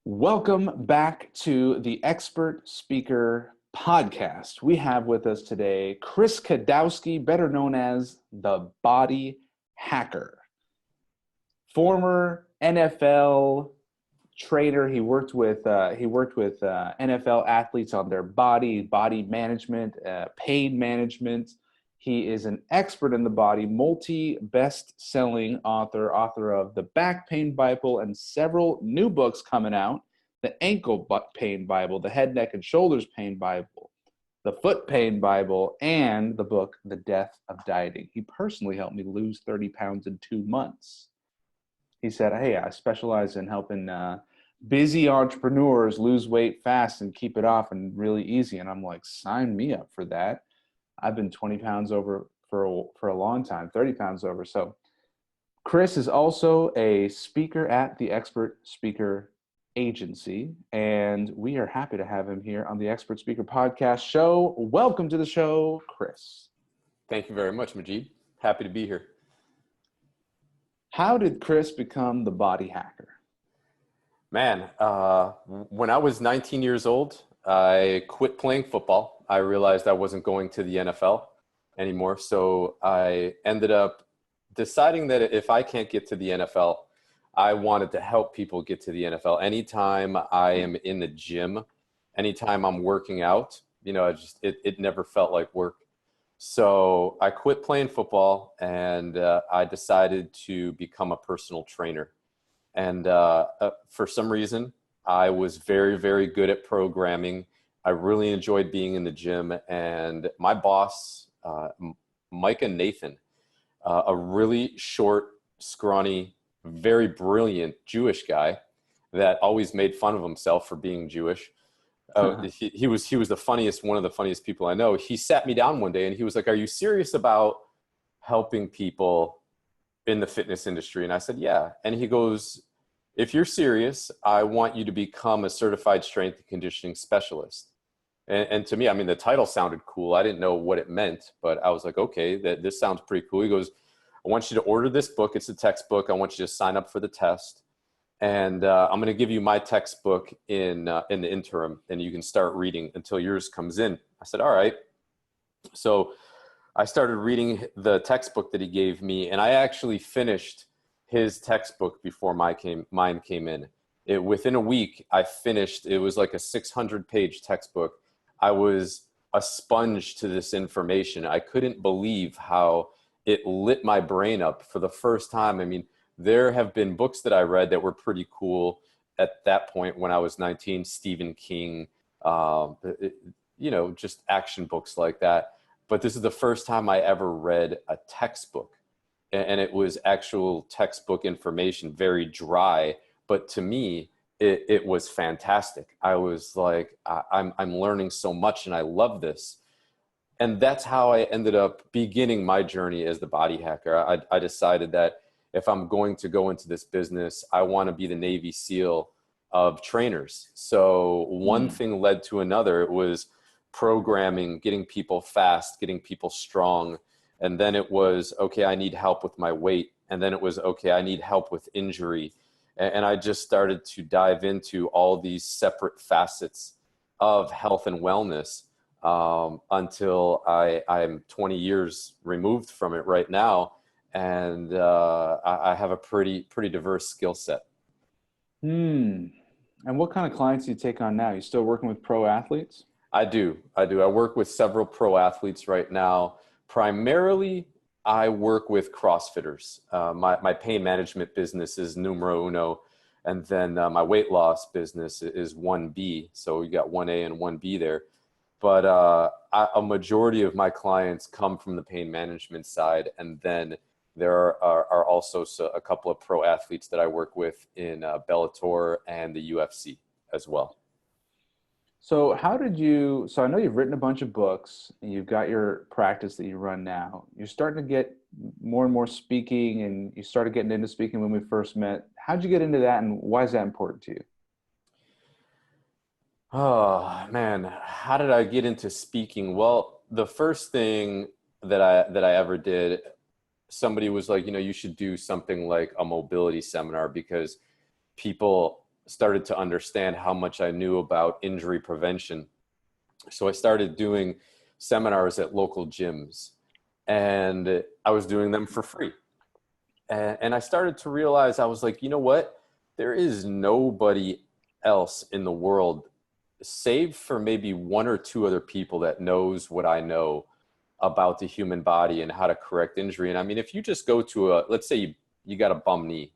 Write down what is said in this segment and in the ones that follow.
Welcome back to the Expert Speaker Podcast. We have with us today Chris Kidawski, better known as the Body Hacker. Former NFL trainer. He worked with NFL athletes on their body management, pain management. He is an expert in the body, multi-best-selling author of the Back Pain Bible and several new books coming out: the Ankle Pain Bible, the Head, Neck, and Shoulders Pain Bible, the Foot Pain Bible, and the book The Death of Dieting. He personally helped me lose 30 pounds in 2 months. He said, "Hey, I specialize in helping busy entrepreneurs lose weight fast and keep it off and really easy." And I'm like, sign me up for that. I've been 20 pounds over for a long time, 30 pounds over. So Chris is also a speaker at the Expert Speaker Agency, and we are happy to have him here on the Expert Speaker Podcast show. Welcome to the show, Chris. Thank you very much, Majeed. Happy to be here. How did Chris become the body hacker? Man, when I was 19 years old, I quit playing football. I realized I wasn't going to the NFL anymore. So I ended up deciding that if I can't get to the NFL, I wanted to help people get to the NFL. Anytime I am in the gym, anytime I'm working out, it never felt like work. So I quit playing football and I decided to become a personal trainer. And for some reason, I was very, very good at programming. I really enjoyed being in the gym. And my boss, Micah Nathan, a really short, scrawny, very brilliant Jewish guy that always made fun of himself for being Jewish. He was the funniest, one of the funniest people I know. He sat me down one day and he was like, "Are you serious about helping people in the fitness industry?" And I said, "Yeah." And he goes, "If you're serious, I want you to become a certified strength and conditioning specialist." And to me, I mean, the title sounded cool. I didn't know what it meant, but I was like, okay, this sounds pretty cool. He goes, "I want you to order this book. It's a textbook. I want you to sign up for the test. And I'm going to give you my textbook in the interim, and you can start reading until yours comes in." I said, "All right." So I started reading the textbook that he gave me, and I actually finished his textbook before mine came in. Within a week, I finished. It was like a 600-page textbook. I was a sponge to this information. I couldn't believe how it lit my brain up for the first time. I mean, there have been books that I read that were pretty cool at that point when I was 19, Stephen King, just action books like that. But this is the first time I ever read a textbook. And it was actual textbook information, very dry. But to me, it was fantastic. I was like, I'm learning so much and I love this. And that's how I ended up beginning my journey as the body hacker. I decided that if I'm going to go into this business, I want to be the Navy SEAL of trainers. So one thing led to another. It was programming, getting people fast, getting people strong. And then it was, okay, I need help with my weight. And then it was, okay, I need help with injury. And I just started to dive into all these separate facets of health and wellness until I'm 20 years removed from it right now. And I have a pretty diverse skill set. And what kind of clients do you take on now? You still working with pro athletes? I do. I work with several pro athletes right now. Primarily, I work with CrossFitters. My pain management business is numero uno. And then my weight loss business is 1B. So you got 1A and 1B there. But a majority of my clients come from the pain management side. And then there are also a couple of pro athletes that I work with in Bellator and the UFC as well. So so I know you've written a bunch of books and you've got your practice that you run now. You're starting to get more and more speaking, and you started getting into speaking when we first met. How'd you get into that, and why is that important to you? Oh man, how did I get into speaking? Well, the first thing that I ever did, somebody was like, you should do something like a mobility seminar because people started to understand how much I knew about injury prevention. So I started doing seminars at local gyms, and I was doing them for free. And I started to realize, I was like, you know what? There is nobody else in the world, save for maybe one or two other people, that knows what I know about the human body and how to correct injury. And I mean, if you just go to let's say you got a bum knee.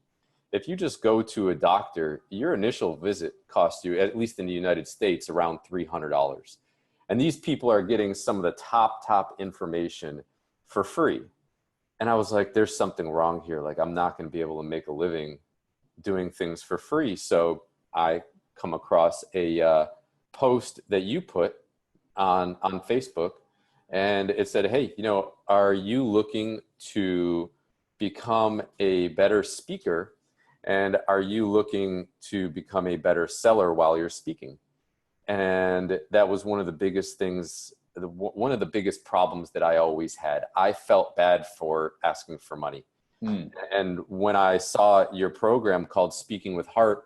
If you just go to a doctor, your initial visit costs you, at least in the United States, around $300. And these people are getting some of the top information for free. And I was like, there's something wrong here. Like, I'm not going to be able to make a living doing things for free. So I come across a post that you put on Facebook, and it said, hey, are you looking to become a better speaker? And are you looking to become a better seller while you're speaking? And that was one of the biggest things, one of the biggest problems that I always had. I felt bad for asking for money. And when I saw your program called Speaking with Heart,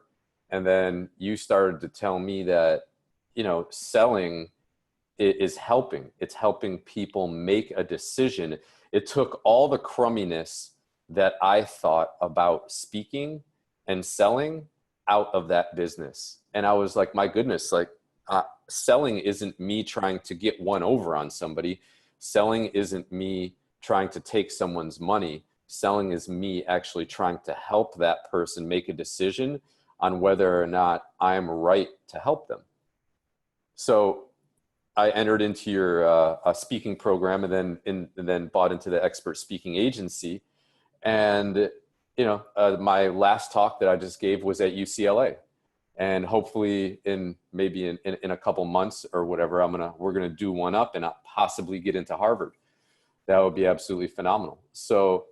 and then you started to tell me that, selling is helping. It's helping people make a decision. It took all the crumminess that I thought about speaking and selling out of that business. And I was like, my goodness, like, selling isn't me trying to get one over on somebody. Selling isn't me trying to take someone's money. Selling is me actually trying to help that person make a decision on whether or not I'm right to help them. So I entered into your speaking program, and then bought into the expert speaking agency. And, my last talk that I just gave was at UCLA. And hopefully in a couple months or whatever, we're going to do one up and possibly get into Harvard. That would be absolutely phenomenal. So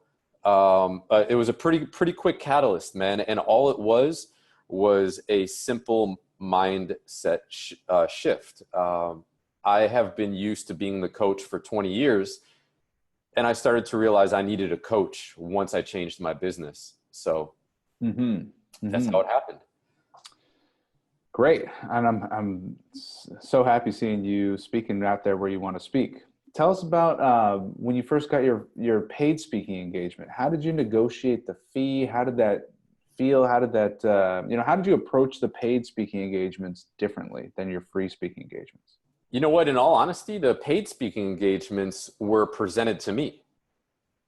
it was a pretty quick catalyst, man. And all it was a simple mindset shift. I have been used to being the coach for 20 years, and I started to realize I needed a coach once I changed my business. So that's how it happened. Great. And I'm so happy seeing you speaking out there where you want to speak. Tell us about when you first got your paid speaking engagement. How did you negotiate the fee? How did that feel? How did that, how did you approach the paid speaking engagements differently than your free speaking engagements? You know what? In all honesty, the paid speaking engagements were presented to me.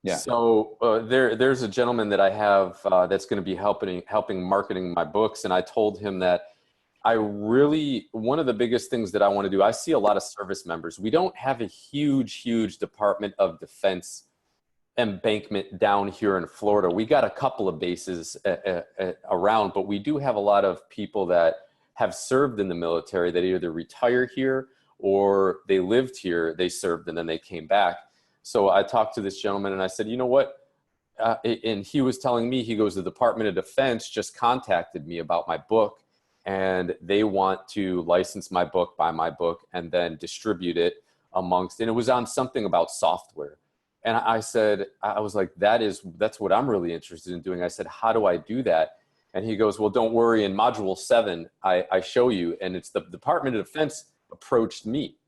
Yeah. So there's a gentleman that I have that's going to be helping marketing my books, and I told him that one of the biggest things that I want to do, I see a lot of service members. We don't have a huge Department of Defense embankment down here in Florida. We got a couple of bases around, but we do have a lot of people that have served in the military that either retire here or they lived here, they served, and then they came back. So I talked to this gentleman and I said, you know what? And he was telling me, he goes, the Department of Defense just contacted me about my book, and they want to license my book, buy my book, and then distribute it amongst, and it was on something about software. And I said, I was like, that's what I'm really interested in doing. I said, how do I do that? And he goes, well, don't worry. In module 7, I show you. And it's the Department of Defense approached me.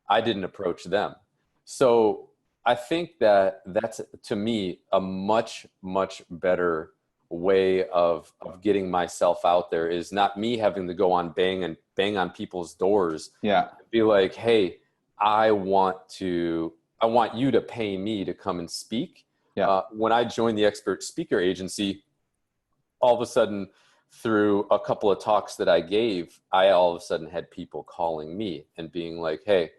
I didn't approach them. So I think that's, to me, a much better way of getting myself out there, is not me having to go on bang on people's doors. Yeah. Be like, hey, I want you to pay me to come and speak. Yeah. When I joined the expert speaker agency, all of a sudden, through a couple of talks that I gave, I all of a sudden had people calling me and being like, hey,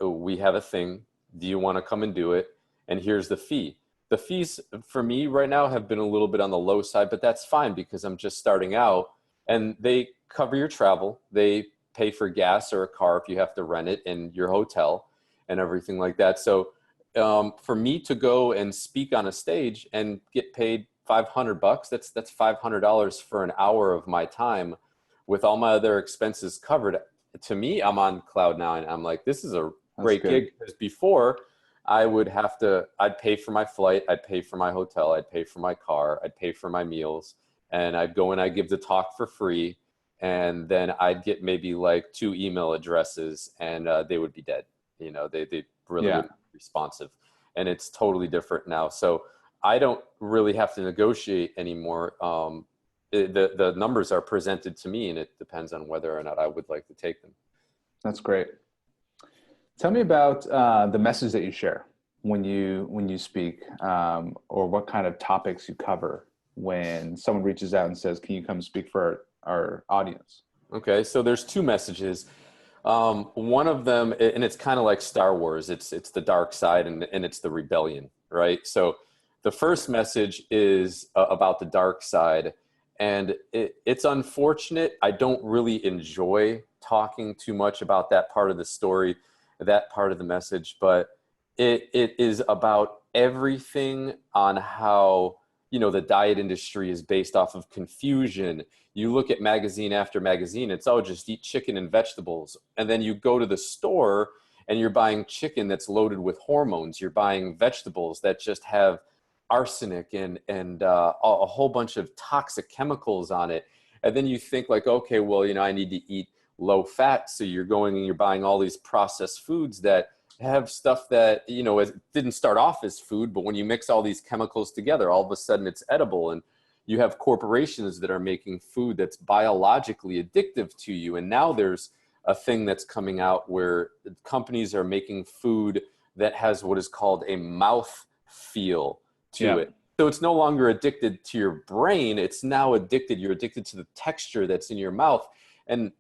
we have a thing. Do you want to come and do it? And here's the fee. The fees for me right now have been a little bit on the low side, but that's fine because I'm just starting out, and they cover your travel. They pay for gas or a car if you have to rent it, and your hotel and everything like that. So for me to go and speak on a stage and get paid $500, that's $500 for an hour of my time with all my other expenses covered. To me, I'm on cloud nine. I'm like, this is a great gig, because before I'd pay for my flight, I'd pay for my hotel, I'd pay for my car, I'd pay for my meals, and I'd go and I'd give the talk for free, and then I'd get maybe like 2 email addresses, and they would be dead. You know, they really wouldn't be responsive, and it's totally different now. So I don't really have to negotiate anymore. The numbers are presented to me, and it depends on whether or not I would like to take them. That's great. Tell me about the message that you share when you speak, or what kind of topics you cover when someone reaches out and says, "Can you come speak for our audience?" Okay, so there's 2 messages. One of them, and it's kind of like Star Wars. It's the dark side, and it's the rebellion, right? So the first message is about the dark side, and it's unfortunate. I don't really enjoy talking too much about that part of the story, that part of the message, but it is about everything on how, you know, the diet industry is based off of confusion. You look at magazine after magazine, it's, oh, just eat chicken and vegetables. And then you go to the store and you're buying chicken that's loaded with hormones. You're buying vegetables that just have arsenic and a whole bunch of toxic chemicals on it. And then you think like, okay, well, you know, I need to eat low fat. So you're going and you're buying all these processed foods that have stuff that, you know, it didn't start off as food, but when you mix all these chemicals together, all of a sudden it's edible. And you have corporations that are making food that's biologically addictive to you. And now there's a thing that's coming out where companies are making food that has what is called a mouth feel to it. So it's no longer addicted to your brain. It's now addicted. You're addicted to the texture that's in your mouth. And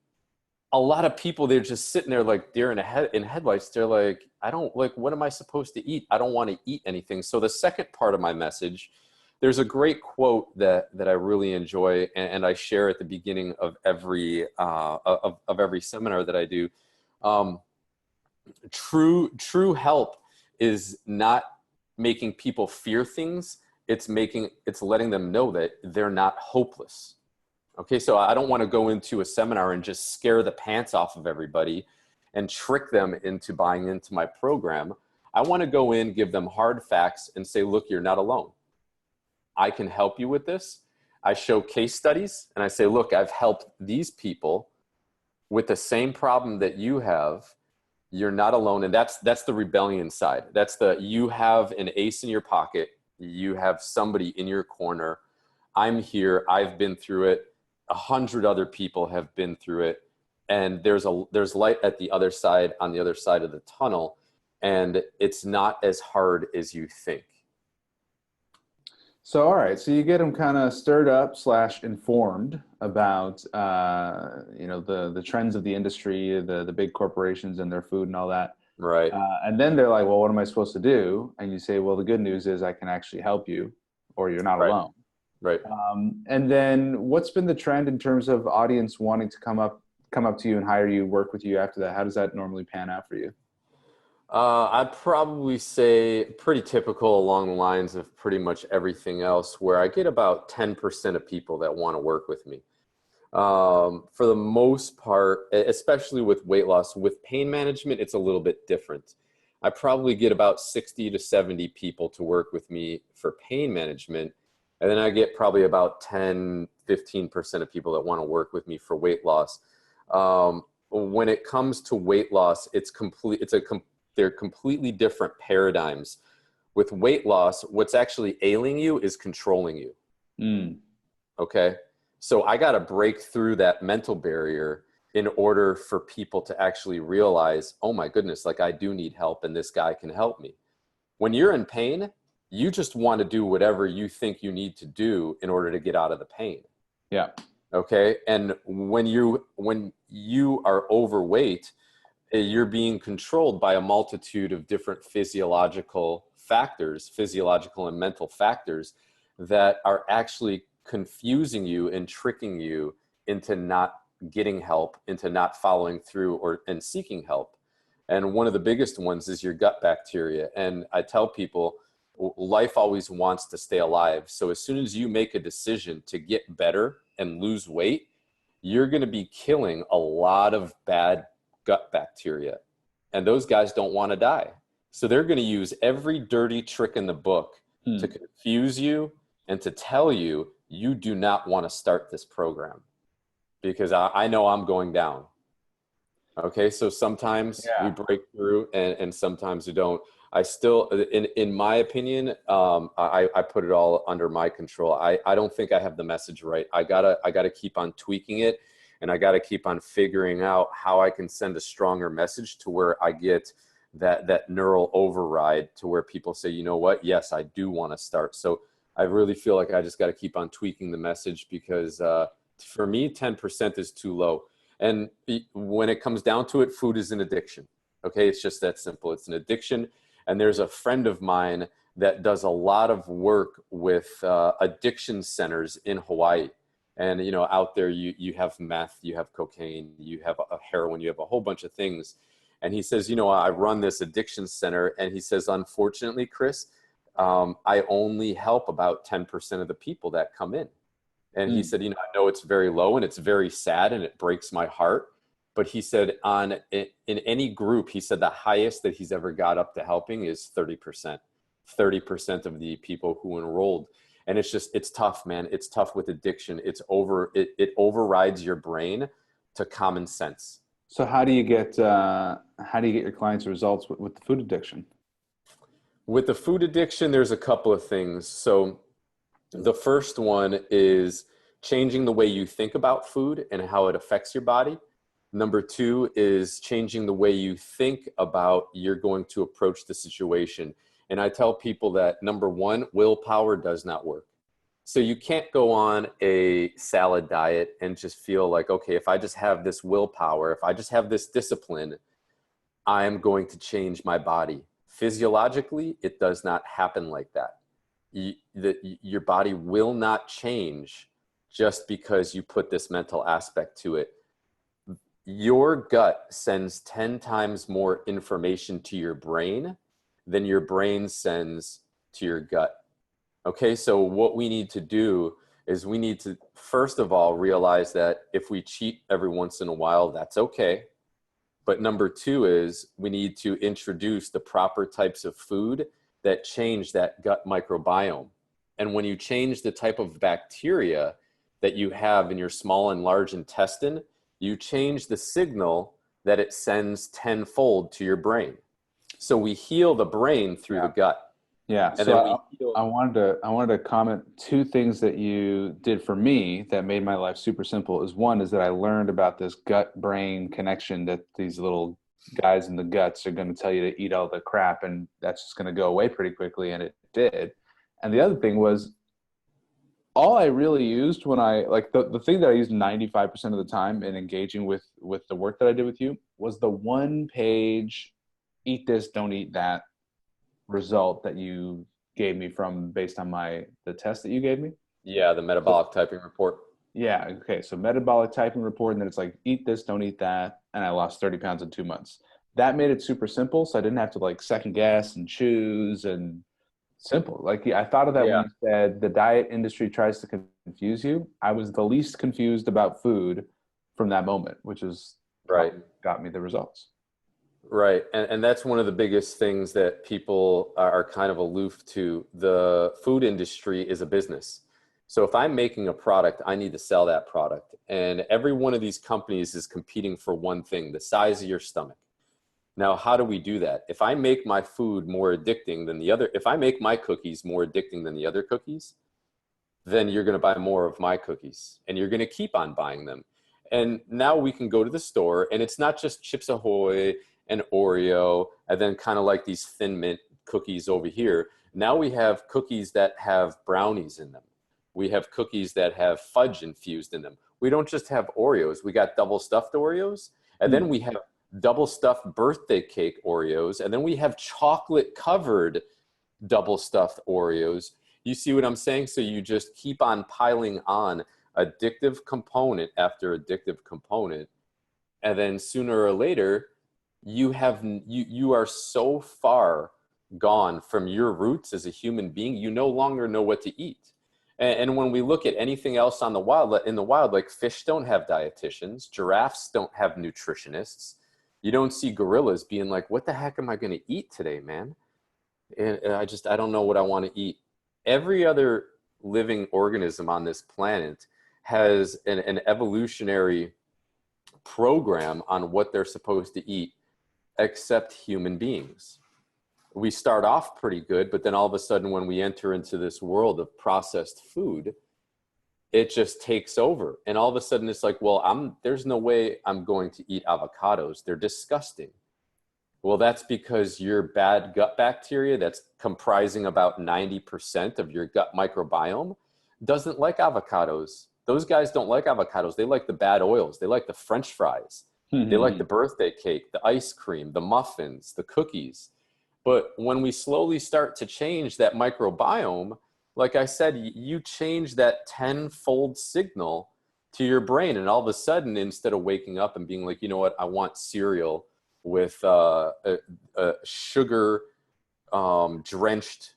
a lot of people, they're just sitting there like deer in headlights. They're like, I don't, like, what am I supposed to eat? I don't want to eat anything. So the second part of my message, there's a great quote that I really enjoy, and I share at the beginning of every every seminar that I do. True help is not making people fear things. It's letting them know that they're not hopeless. Okay, so I don't want to go into a seminar and just scare the pants off of everybody and trick them into buying into my program. I want to go in, give them hard facts, and say, look, you're not alone. I can help you with this. I show case studies, and I say, look, I've helped these people with the same problem that you have. You're not alone. And that's the rebellion side. That's you have an ace in your pocket. You have somebody in your corner. I'm here. I've been through it. 100 other people have been through it, and there's light at the other side, on the other side of the tunnel, and it's not as hard as you think. So, all right, so you get them kind of stirred up / informed about you know, the trends of the industry, the big corporations and their food and all that, right? And then they're like, well, what am I supposed to do? And you say, well, the good news is I can actually help you, or you're not alone. Right. And then what's been the trend in terms of audience wanting to come up to you and hire you, work with you after that? How does that normally pan out for you? I'd probably say pretty typical along the lines of pretty much everything else, where I get about 10% of people that want to work with me. For the most part, especially with weight loss, with pain management, it's a little bit different. I probably get about 60 to 70 people to work with me for pain management. And then I get probably about 10, 15% of people that want to work with me for weight loss. When it comes to weight loss, they're completely different paradigms. With weight loss, what's actually ailing you is controlling you. Okay. So I got to break through that mental barrier in order for people to actually realize, oh my goodness, like I do need help and this guy can help me. When you're in pain, you just want to do whatever you think you need to do in order to get out of the pain. Yeah. Okay. And when you are overweight, you're being controlled by a multitude of different physiological and mental factors that are actually confusing you and tricking you into not getting help, into not following through and seeking help. And one of the biggest ones is your gut bacteria. And I tell people, life always wants to stay alive. So as soon as you make a decision to get better and lose weight, you're going to be killing a lot of bad gut bacteria. And those guys don't want to die. So they're going to use every dirty trick in the book to confuse you and to tell you you do not want to start this program because I know I'm going down. Okay, so sometimes we break through and sometimes we don't. I still, in my opinion, I put it all under my control. I don't think I have the message right. I gotta keep on tweaking it, and I gotta keep on figuring out how I can send a stronger message to where I get that neural override to where people say, you know what, yes, I do want to start. So I really feel like I just got to keep on tweaking the message because for me, 10% is too low. And when it comes down to it, food is an addiction. Okay, it's just that simple. It's an addiction. And there's a friend of mine that does a lot of work with addiction centers in Hawaii. And, you know, out there, you have meth, you have cocaine, you have a heroin, you have a whole bunch of things. And he says, you know, I run this addiction center. And he says, unfortunately, Chris, I only help about 10% of the people that come in. And he said, you know, I know it's very low and it's very sad and it breaks my heart. But he said in any group, he said the highest that he's ever got up to helping is 30%, 30% of the people who enrolled. And it's tough, man. It's tough with addiction. It overrides your brain to common sense. So how do you get your clients results with the food addiction? With the food addiction, there's a couple of things. So the first one is changing the way you think about food and how it affects your body. Number two is changing the way you think about you're going to approach the situation. And I tell people that number one, willpower does not work. So you can't go on a salad diet and just feel like, okay, if I just have this willpower, if I just have this discipline, I am going to change my body. Physiologically, it does not happen like that. Your body will not change just because you put this mental aspect to it. Your gut sends 10 times more information to your brain than your brain sends to your gut. Okay, so what we need to do is we need to, first of all, realize that if we cheat every once in a while, that's okay. But number two is we need to introduce the proper types of food that change that gut microbiome. And when you change the type of bacteria that you have in your small and large intestine, you change the signal that it sends tenfold to your brain. So we heal the brain through the gut. Yeah. And so I wanted to comment two things that you did for me that made my life super simple. One is that I learned about this gut brain connection, that these little guys in the guts are going to tell you to eat all the crap and that's just going to go away pretty quickly. And it did. And the other thing was, all I really used when the thing that I used 95% of the time in engaging with the work that I did with you was the one page, eat this, don't eat that result that you gave me based on the test that you gave me. Yeah, the metabolic typing report. Yeah. Okay. So metabolic typing report, and then it's like, eat this, don't eat that. And I lost 30 pounds in 2 months. That made it super simple. So I didn't have to second guess and choose, and simple. I thought of that when you said the diet industry tries to confuse you. I was the least confused about food from that moment, which is right. Got me the results. Right. And that's one of the biggest things that people are kind of aloof to. The food industry is a business. So if I'm making a product, I need to sell that product. And every one of these companies is competing for one thing, the size of your stomach. Now, how do we do that? If I make my food more addicting than if I make my cookies more addicting than the other cookies, then you're going to buy more of my cookies and you're going to keep on buying them. And now we can go to the store and it's not just Chips Ahoy and Oreo, and then kind of like these Thin Mint cookies over here. Now we have cookies that have brownies in them. We have cookies that have fudge infused in them. We don't just have Oreos. We got double stuffed Oreos, and then we have double stuffed birthday cake Oreos, and then we have chocolate covered double stuffed Oreos. You see what I'm saying? So you just keep on piling on addictive component after addictive component, and then sooner or later, you are so far gone from your roots as a human being, you no longer know what to eat. And when we look at anything else in the wild, like fish don't have dietitians, giraffes don't have nutritionists. You don't see gorillas being like, what the heck am I going to eat today, man? And I don't know what I want to eat. Every other living organism on this planet has an evolutionary program on what they're supposed to eat, except human beings. We start off pretty good, but then all of a sudden when we enter into this world of processed food, it just takes over. And all of a sudden it's like, well, there's no way I'm going to eat avocados. They're disgusting. Well, that's because your bad gut bacteria that's comprising about 90% of your gut microbiome doesn't like avocados. Those guys don't like avocados. They like the bad oils. They like the French fries. They like the birthday cake, the ice cream, the muffins, the cookies. But when we slowly start to change that microbiome, like I said, you change that tenfold signal to your brain. And all of a sudden, instead of waking up and being like, you know what, I want cereal with sugar drenched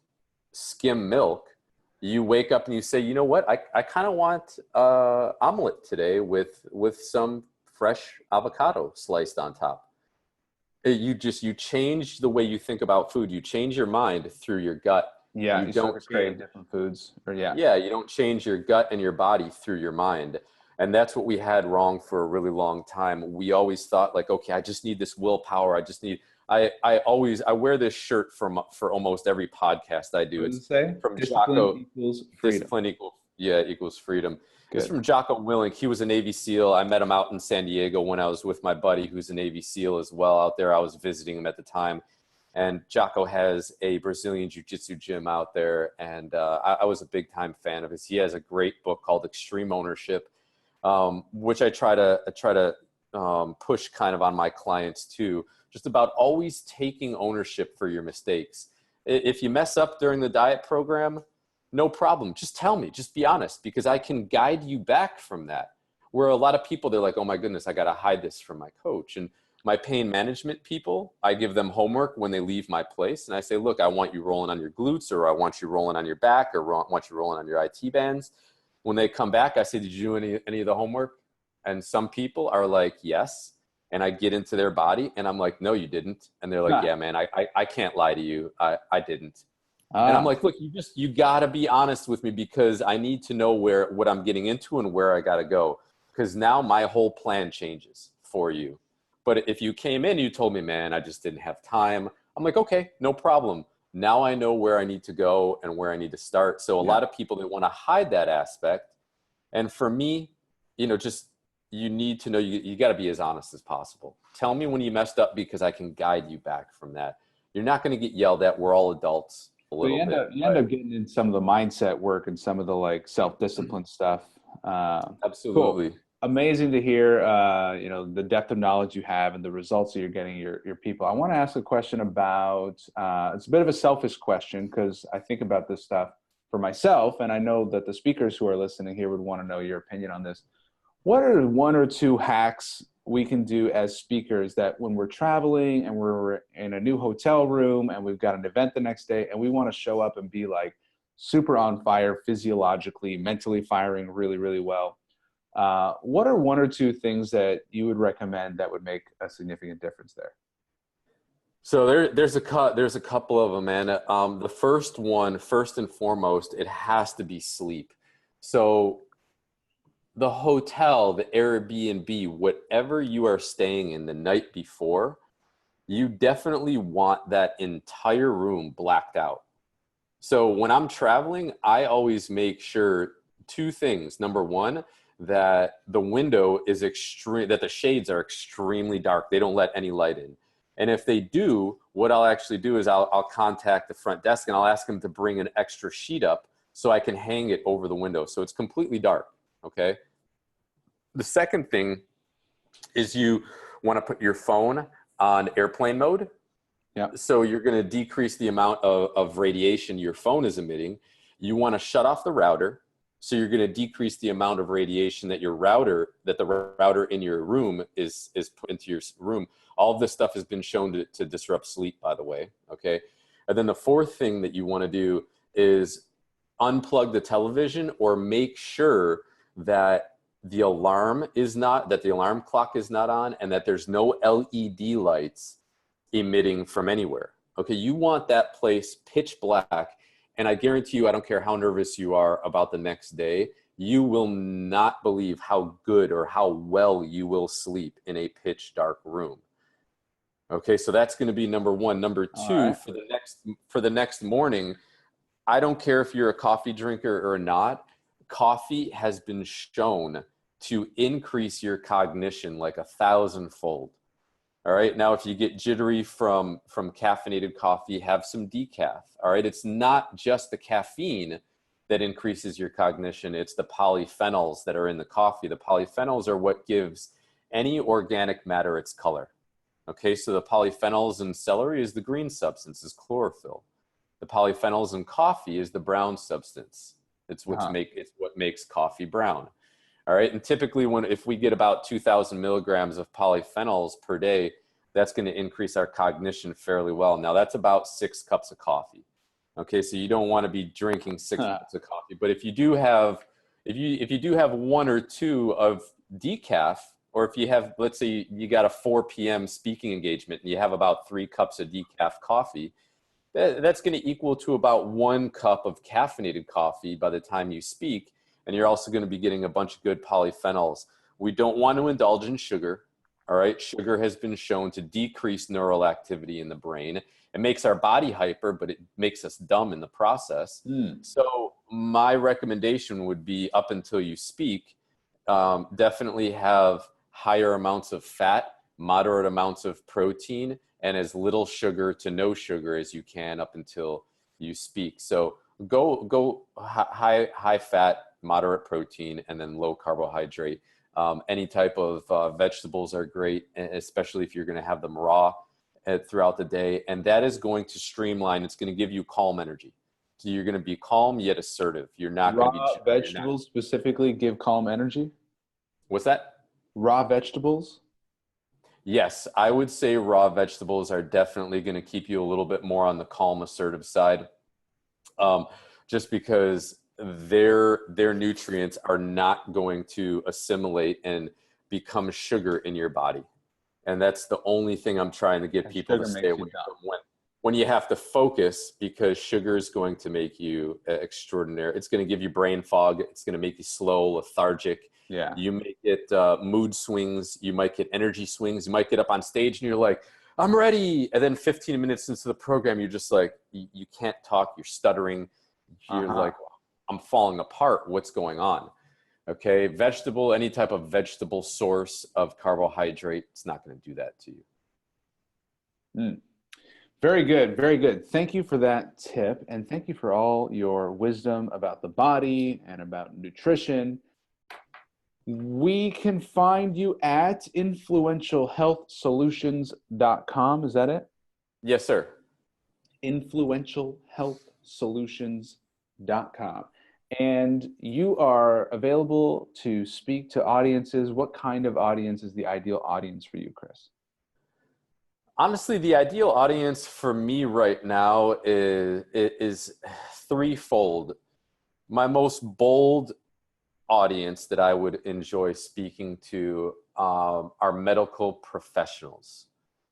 skim milk, you wake up and you say, you know what, I kind of want omelet today with some fresh avocado sliced on top. You change the way you think about food. You change your mind through your gut. Yeah, you don't crave different foods. You don't change your gut and your body through your mind. And that's what we had wrong for a really long time. We always thought like, okay, I just need this willpower. I wear this shirt for almost every podcast I do. What does It's it say? From Discipline Jocko. equals freedom. Discipline equals freedom. Good. It's from Jocko Willink. He was a Navy SEAL. I met him out in San Diego when I was with my buddy who's a Navy SEAL as well out there. I was visiting him at the time. And Jocko has a Brazilian jiu-jitsu gym out there. And I was a big time fan of his. He has a great book called Extreme Ownership, which I try to push kind of on my clients too, just about always taking ownership for your mistakes. If you mess up during the diet program, no problem. Just tell me, just be honest, because I can guide you back from that. Where a lot of people, they're like, oh my goodness, I got to hide this from my coach. And my pain management people, I give them homework when they leave my place. And I say, look, I want you rolling on your glutes, or I want you rolling on your back, or I want you rolling on your IT bands. When they come back, I say, did you do any of the homework? And some people are like, yes. And I get into their body and I'm like, no, you didn't. And they're like, yeah, man, I can't lie to you. I didn't. And I'm like, look, you gotta be honest with me, because I need to know what I'm getting into and where I gotta go. Because now my whole plan changes for you. But if you came in and you told me, man, I just didn't have time, I'm like, okay, no problem. Now I know where I need to go and where I need to start. So a lot of people, they want to hide that aspect. And for me, you need to know, you got to be as honest as possible. Tell me when you messed up, because I can guide you back from that. You're not going to get yelled at. We're all adults a little bit. You end up getting in some of the mindset work and some of the like self-discipline stuff. Absolutely. Cool. Amazing to hear, the depth of knowledge you have and the results that you're getting your people. I want to ask a question about, it's a bit of a selfish question, because I think about this stuff for myself, and I know that the speakers who are listening here would want to know your opinion on this. What are one or two hacks we can do as speakers that when we're traveling and we're in a new hotel room and we've got an event the next day and we want to show up and be like super on fire, physiologically, mentally firing really, really well? What are one or two things that you would recommend that would make a significant difference there? So there's a couple of them, man. The first and foremost, it has to be sleep. So the hotel, the Airbnb, whatever you are staying in the night before, you definitely want that entire room blacked out. So when I'm traveling, I always make sure two things. Number one, that the window is that the shades are extremely dark. They don't let any light in. And if they do, what I'll actually do is I'll contact the front desk and I'll ask them to bring an extra sheet up so I can hang it over the window. So it's completely dark. Okay. The second thing is you want to put your phone on airplane mode. Yeah. So you're going to decrease the amount of radiation your phone is emitting. You want to shut off the router. So you're going to decrease the amount of radiation that the router in your room is put into your room. All of this stuff has been shown to disrupt sleep, by the way. Okay. And then the fourth thing that you want to do is unplug the television, or make sure that the alarm clock is not on, and that there's no LED lights emitting from anywhere. Okay. You want that place pitch black. And I guarantee you, I don't care how nervous you are about the next day, you will not believe how good or how well you will sleep in a pitch dark room. Okay, so that's going to be number one. Number two, right. for the next morning, I don't care if you're a coffee drinker or not, coffee has been shown to increase your cognition like 1,000-fold. All right. Now, if you get jittery from caffeinated coffee, have some decaf. All right. It's not just the caffeine that increases your cognition. It's the polyphenols that are in the coffee. The polyphenols are what gives any organic matter its color. Okay. So the polyphenols in celery is the green substance, is chlorophyll. The polyphenols in coffee is the brown substance. It's what makes coffee brown. All right. And typically if we get about 2,000 milligrams of polyphenols per day, that's going to increase our cognition fairly well. Now that's about 6 cups of coffee. Okay. So you don't want to be drinking 6 cups of coffee, but if you do have 1 or 2 of decaf, or if you have, let's say you got a 4 p.m. speaking engagement and you have about 3 cups of decaf coffee, that's going to equal to about 1 cup of caffeinated coffee by the time you speak. And you're also going to be getting a bunch of good polyphenols. We don't want to indulge in sugar. All right. Sugar has been shown to decrease neural activity in the brain. It makes our body hyper, but it makes us dumb in the process. So my recommendation would be, up until you speak, definitely have higher amounts of fat, moderate amounts of protein, and as little sugar to no sugar as you can up until you speak. So go high fat, moderate protein, and then low carbohydrate. Any type of vegetables are great, especially if you're going to have them raw throughout the day. And that is going to streamline. It's going to give you calm energy. So you're going to be calm yet assertive. You're not going to be raw vegetables specifically give calm energy. What's that? Raw vegetables? Yes, I would say raw vegetables are definitely going to keep you a little bit more on the calm, assertive side. Just because their nutrients are not going to assimilate and become sugar in your body. And that's the only thing I'm trying to get people to stay away from when you have to focus, because sugar is going to make you extraordinary. It's going to give you brain fog. It's going to make you slow, lethargic. Yeah. You may get mood swings. You might get energy swings. You might get up on stage and you're like, I'm ready. And then 15 minutes into the program, you're just like, you can't talk. You're stuttering. You're like, I'm falling apart. What's going on? Okay. Any type of vegetable source of carbohydrate, it's not going to do that to you. Very good. Very good. Thank you for that tip. And thank you for all your wisdom about the body and about nutrition. We can find you at influentialhealthsolutions.com. Is that it? Yes, sir. influentialhealthsolutions.com. And you are available to speak to audiences. What kind of audience is the ideal audience for you, Chris? Honestly, the ideal audience for me right now is threefold. My most bold audience that I would enjoy speaking to are medical professionals.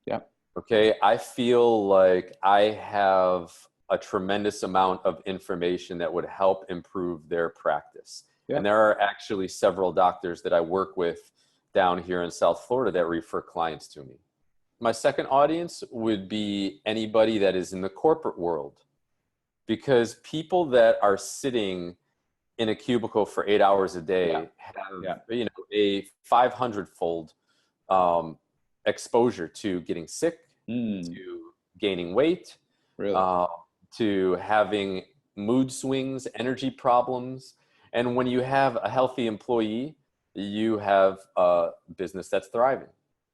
Yeah. Okay. I feel like I have a tremendous amount of information that would help improve their practice. Yeah. And there are actually several doctors that I work with down here in South Florida that refer clients to me. My second audience would be anybody that is in the corporate world, because people that are sitting in a cubicle for 8 hours a day have a 500-fold exposure to getting sick, to gaining weight, to having mood swings, energy problems. And when you have a healthy employee, you have a business that's thriving.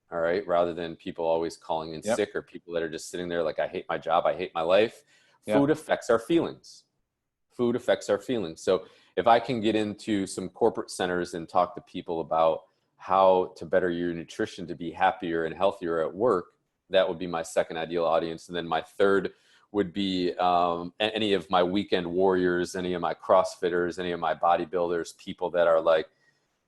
All right. Rather than people always calling in sick, or people that are just sitting there like, I hate my job, I hate my life. Food affects our feelings. Food affects our feelings. So if I can get into some corporate centers and talk to people about how to better your nutrition to be happier and healthier at work, that would be my second ideal audience. And then my third would be any of my weekend warriors, any of my CrossFitters, any of my bodybuilders, people that are like,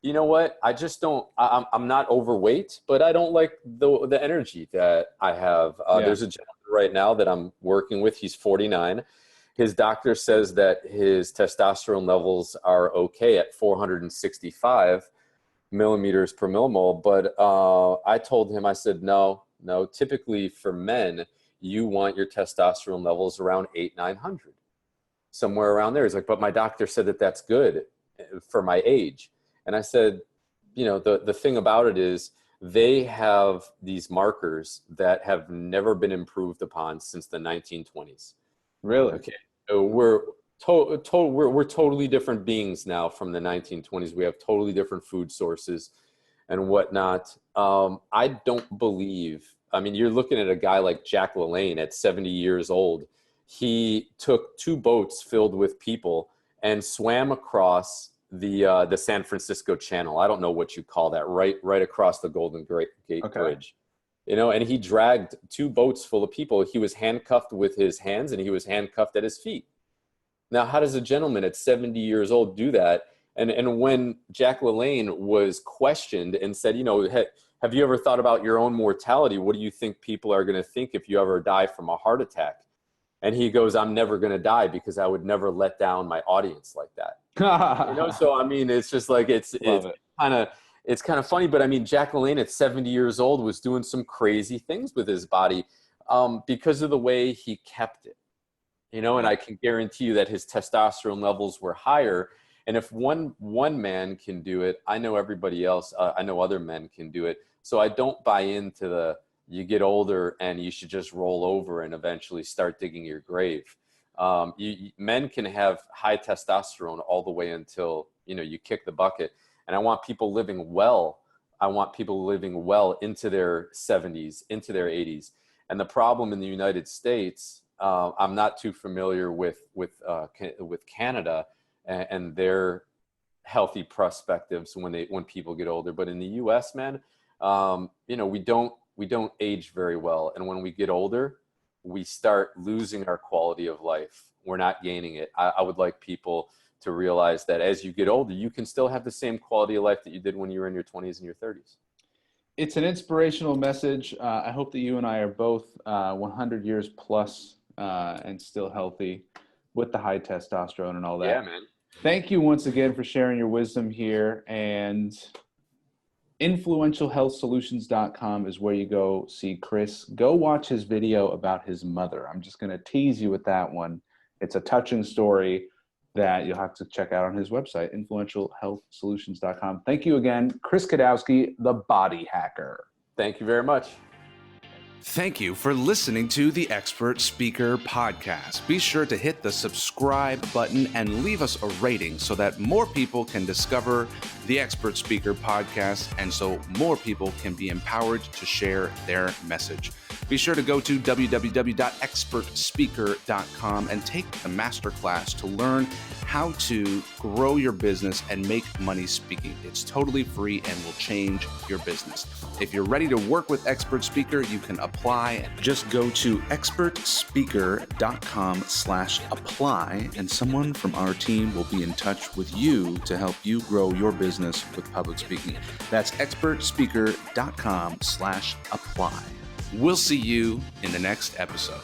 you know what? I'm not overweight, but I don't like the energy that I have. There's a gentleman right now that I'm working with. He's 49. his doctor says that his testosterone levels are okay at 465 millimeters per millimole. But I told him, I said, no, typically for men, you want your testosterone levels around 900, somewhere around there. He's like, but my doctor said that that's good for my age. And I said, the thing about it is they have these markers that have never been improved upon since the 1920s. Really? Okay. So we're totally different beings now from the 1920s. We have totally different food sources and whatnot. I don't believe, you're looking at a guy like Jack LaLanne at 70 years old. He took 2 boats filled with people and swam across the San Francisco Channel. I don't know what you call that, right across the Golden Gate Bridge. And he dragged 2 boats full of people. He was handcuffed with his hands and he was handcuffed at his feet. Now, how does a gentleman at 70 years old do that? And when Jack LaLanne was questioned and said, have you ever thought about your own mortality? What do you think people are going to think if you ever die from a heart attack? And he goes, I'm never going to die because I would never let down my audience like that. So it's just like it's kind of funny, but Jack LaLanne at 70 years old was doing some crazy things with his body because of the way he kept it, and I can guarantee you that his testosterone levels were higher. And if one man can do it, I know everybody else, I know other men can do it. So I don't buy into you get older and you should just roll over and eventually start digging your grave. Men can have high testosterone all the way until, you kick the bucket. And I want people living well. I want people living well into their 70s, into their 80s. And the problem in the United States, I'm not too familiar with Canada and their healthy perspectives when people get older. But in the U.S., man, we don't age very well. And when we get older, we start losing our quality of life. We're not gaining it. I would like people to realize that as you get older, you can still have the same quality of life that you did when you were in your 20s and your 30s. It's an inspirational message. I hope that you and I are both 100 years plus and still healthy with the high testosterone and all that. Yeah, man. Thank you once again for sharing your wisdom here. And influentialhealthsolutions.com is where you go see Chris. Go watch his video about his mother. I'm just going to tease you with that one. It's a touching story that you'll have to check out on his website, influentialhealthsolutions.com. Thank you again, Chris Kidawski, the body hacker. Thank you very much. Thank you for listening to the Expert Speaker Podcast. Be sure to hit the subscribe button and leave us a rating so that more people can discover the Expert Speaker Podcast and so more people can be empowered to share their message. Be sure to go to www.expertspeaker.com and take the masterclass to learn how to grow your business and make money speaking. It's totally free and will change your business. If you're ready to work with Expert Speaker, you can apply. Just go to expertspeaker.com/apply and someone from our team will be in touch with you to help you grow your business with public speaking. That's expertspeaker.com/apply. We'll see you in the next episode.